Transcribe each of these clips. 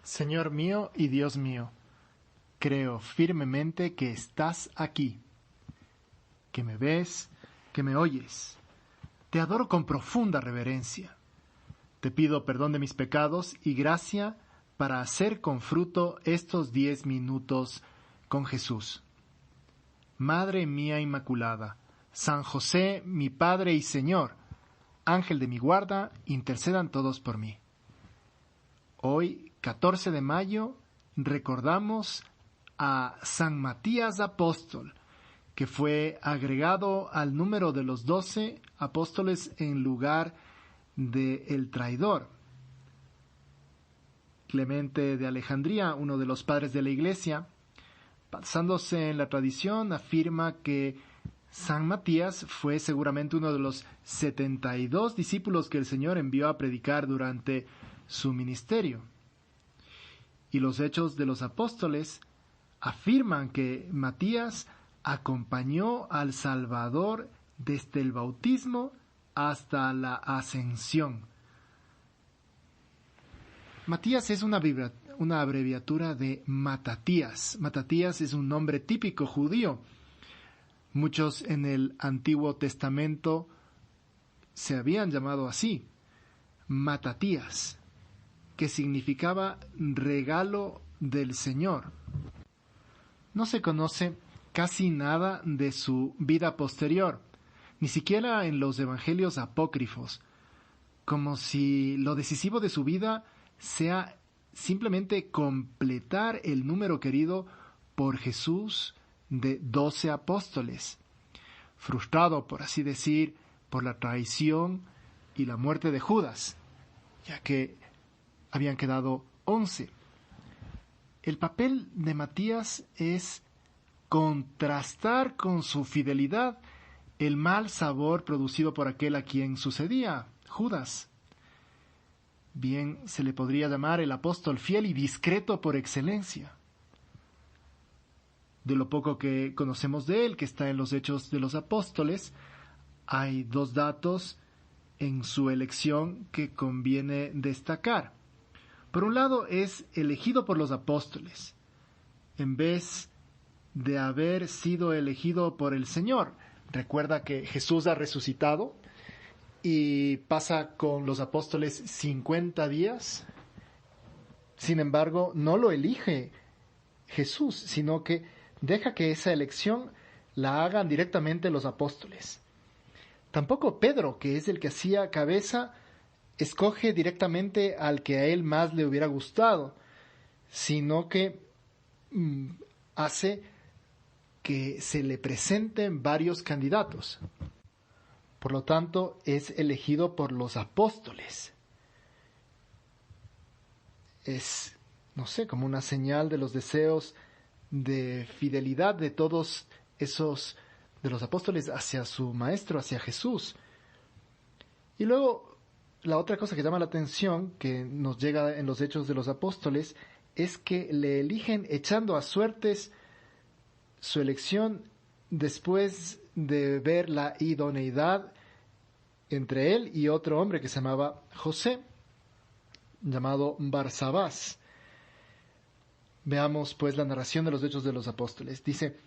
Señor mío y Dios mío, creo firmemente que estás aquí, que me ves, que me oyes. Te adoro con profunda reverencia. Te pido perdón de mis pecados y gracia para hacer con fruto estos 10 minutos con Jesús. Madre mía Inmaculada, San José, mi Padre y Señor, Ángel de mi guarda, intercedan todos por mí. Hoy, 14 de mayo, recordamos a San Matías Apóstol, que fue agregado al número de los 12 apóstoles en lugar del traidor. Clemente de Alejandría, uno de los padres de la Iglesia, basándose en la tradición, afirma que San Matías fue seguramente uno de los 72 discípulos que el Señor envió a predicar durante su ministerio. Y los Hechos de los Apóstoles afirman que Matías acompañó al Salvador desde el bautismo hasta la ascensión. Matías es una abreviatura de Matatías. Matatías es un nombre típico judío. Muchos en el Antiguo Testamento se habían llamado así, Matatías, que significaba regalo del Señor. No se conoce casi nada de su vida posterior, ni siquiera en los evangelios apócrifos, como si lo decisivo de su vida sea simplemente completar el número querido por Jesús de 12 apóstoles, frustrado, por así decir, por la traición y la muerte de Judas, ya que habían quedado 11. El papel de Matías es contrastar con su fidelidad el mal sabor producido por aquel a quien sucedía, Judas. Bien se le podría llamar el apóstol fiel y discreto por excelencia. De lo poco que conocemos de él, que está en los Hechos de los Apóstoles, hay 2 datos en su elección que conviene destacar. Por un lado, es elegido por los apóstoles, en vez de haber sido elegido por el Señor. Recuerda que Jesús ha resucitado y pasa con los apóstoles 50 días. Sin embargo, no lo elige Jesús, sino que deja que esa elección la hagan directamente los apóstoles. Tampoco Pedro, que es el que hacía cabeza, escoge directamente al que a él más le hubiera gustado, sino que hace que se le presenten varios candidatos. Por lo tanto, es elegido por los apóstoles. Es, como una señal de los deseos de fidelidad de todos esos de los apóstoles hacia su maestro, hacia Jesús. Y luego, la otra cosa que llama la atención, que nos llega en los Hechos de los Apóstoles, es que le eligen echando a suertes su elección después de ver la idoneidad entre él y otro hombre que se llamaba José, llamado Barsabás. Veamos pues la narración de los Hechos de los Apóstoles. Dice: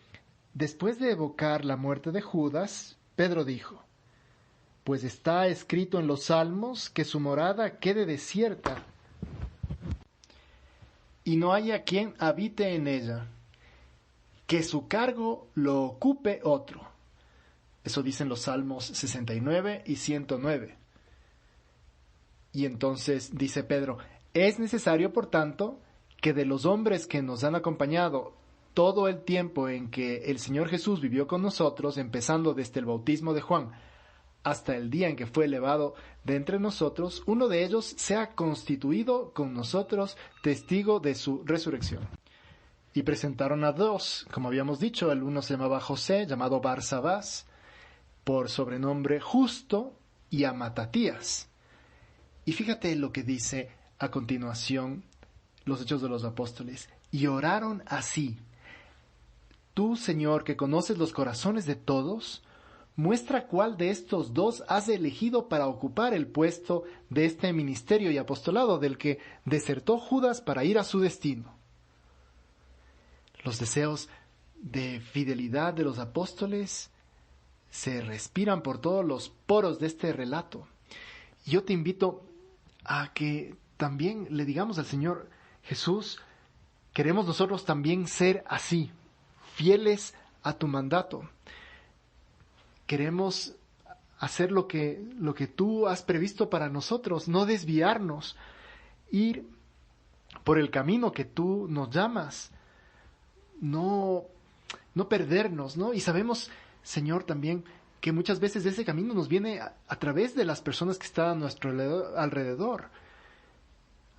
después de evocar la muerte de Judas, Pedro dijo: pues está escrito en los Salmos que su morada quede desierta y no haya quien habite en ella, que su cargo lo ocupe otro. Eso dicen los Salmos 69 y 109. Y entonces dice Pedro: es necesario, por tanto, que de los hombres que nos han acompañado todo el tiempo en que el Señor Jesús vivió con nosotros, empezando desde el bautismo de Juan hasta el día en que fue elevado de entre nosotros, uno de ellos sea constituido con nosotros testigo de su resurrección. Y presentaron a 2, como habíamos dicho. El uno se llamaba José, llamado Barsabás, por sobrenombre Justo, y a Matatías. Y fíjate lo que dice a continuación los Hechos de los Apóstoles. Y oraron así: tú, Señor, que conoces los corazones de todos, muestra cuál de estos dos has elegido para ocupar el puesto de este ministerio y apostolado del que desertó Judas para ir a su destino. Los deseos de fidelidad de los apóstoles se respiran por todos los poros de este relato. Yo te invito a que también le digamos al Señor: Jesús, queremos nosotros también ser así, fieles a tu mandato. Queremos hacer lo que tú has previsto para nosotros, no desviarnos, ir por el camino que tú nos llamas, no perdernos, ¿no? Y sabemos, Señor, también que muchas veces ese camino nos viene a través de las personas que están a nuestro alrededor,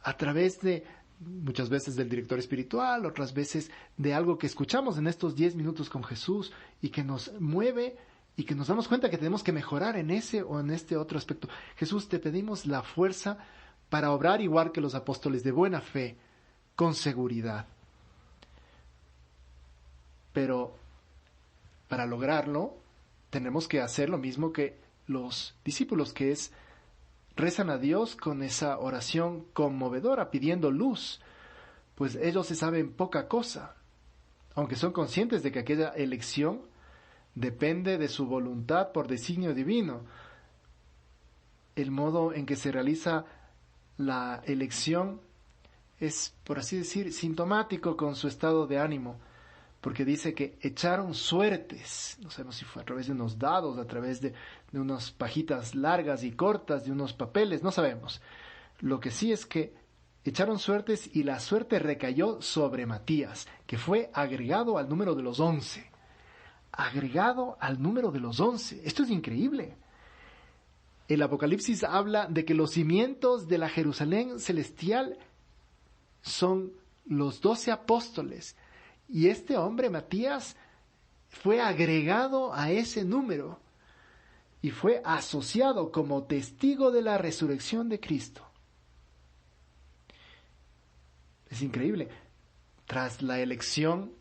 a través de muchas veces del director espiritual, otras veces de algo que escuchamos en estos 10 minutos con Jesús y que nos mueve y que nos damos cuenta que tenemos que mejorar en ese o en este otro aspecto. Jesús, te pedimos la fuerza para obrar igual que los apóstoles, de buena fe, con seguridad. Pero para lograrlo, tenemos que hacer lo mismo que los discípulos, que es rezan a Dios con esa oración conmovedora, pidiendo luz, pues ellos se saben poca cosa, aunque son conscientes de que aquella elección depende de su voluntad por designio divino. El modo en que se realiza la elección es, por así decir, sintomático con su estado de ánimo, porque dice que echaron suertes. No sabemos si fue a través de unos dados, a través de unas pajitas largas y cortas, de unos papeles, no sabemos. Lo que sí es que echaron suertes y la suerte recayó sobre Matías, que fue agregado al número de los 11. Agregado al número de los 11. Esto es increíble. El Apocalipsis habla de que los cimientos de la Jerusalén celestial son los 12 apóstoles. Y este hombre, Matías, fue agregado a ese número y fue asociado como testigo de la resurrección de Cristo. Es increíble. Tras la elección,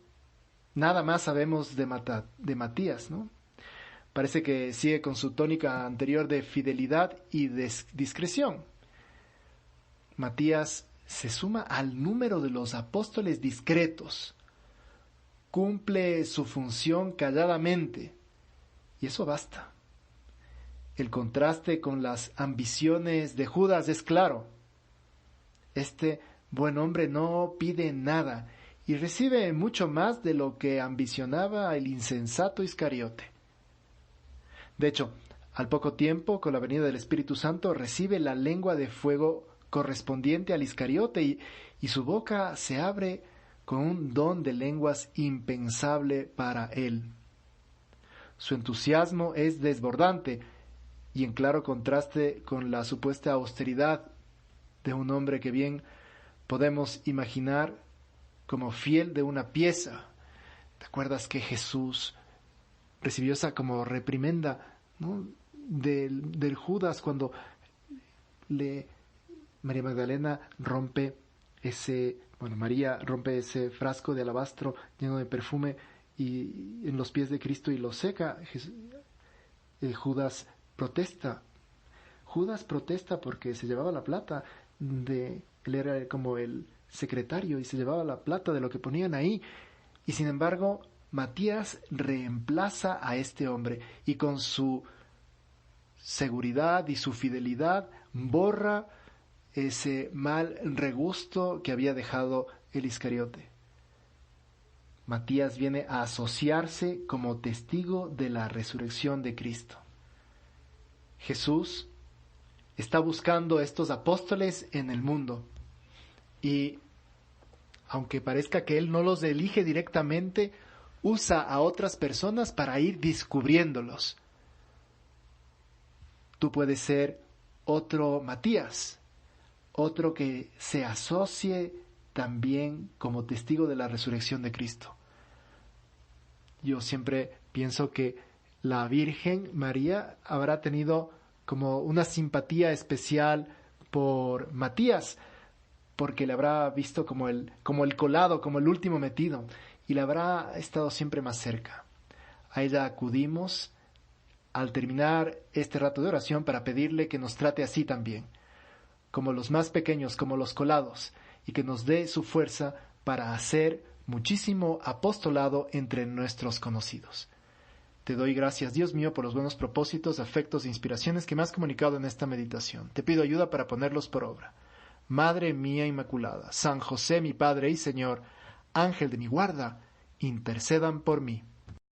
nada más sabemos de Matías, ¿no? Parece que sigue con su tónica anterior de fidelidad y discreción. Matías se suma al número de los apóstoles discretos. Cumple su función calladamente, y eso basta. El contraste con las ambiciones de Judas es claro. Este buen hombre no pide nada y recibe mucho más de lo que ambicionaba el insensato Iscariote. De hecho, al poco tiempo, con la venida del Espíritu Santo, recibe la lengua de fuego correspondiente al Iscariote y su boca se abre con un don de lenguas impensable para él. Su entusiasmo es desbordante y en claro contraste con la supuesta austeridad de un hombre que bien podemos imaginar como fiel de una pieza. ¿Te acuerdas que Jesús recibió esa como reprimenda, ¿no?, del Judas cuando María Magdalena María rompe ese frasco de alabastro lleno de perfume y en los pies de Cristo y lo seca? Judas protesta. Judas protesta porque se llevaba la plata él era como el secretario y se llevaba la plata de lo que ponían ahí. Y sin embargo, Matías reemplaza a este hombre y con su seguridad y su fidelidad borra ese mal regusto que había dejado el Iscariote. Matías viene a asociarse como testigo de la resurrección de Cristo. Jesús está buscando estos apóstoles en el mundo y, aunque parezca que Él no los elige directamente, usa a otras personas para ir descubriéndolos. Tú puedes ser otro Matías, otro que se asocie también como testigo de la resurrección de Cristo. Yo siempre pienso que la Virgen María habrá tenido como una simpatía especial por Matías, porque le habrá visto como el colado, como el último metido, y le habrá estado siempre más cerca. A ella acudimos al terminar este rato de oración para pedirle que nos trate así también, como los más pequeños, como los colados, y que nos dé su fuerza para hacer muchísimo apostolado entre nuestros conocidos. Te doy gracias, Dios mío, por los buenos propósitos, afectos e inspiraciones que me has comunicado en esta meditación. Te pido ayuda para ponerlos por obra. Madre mía Inmaculada, San José mi Padre y Señor, Ángel de mi guarda, intercedan por mí.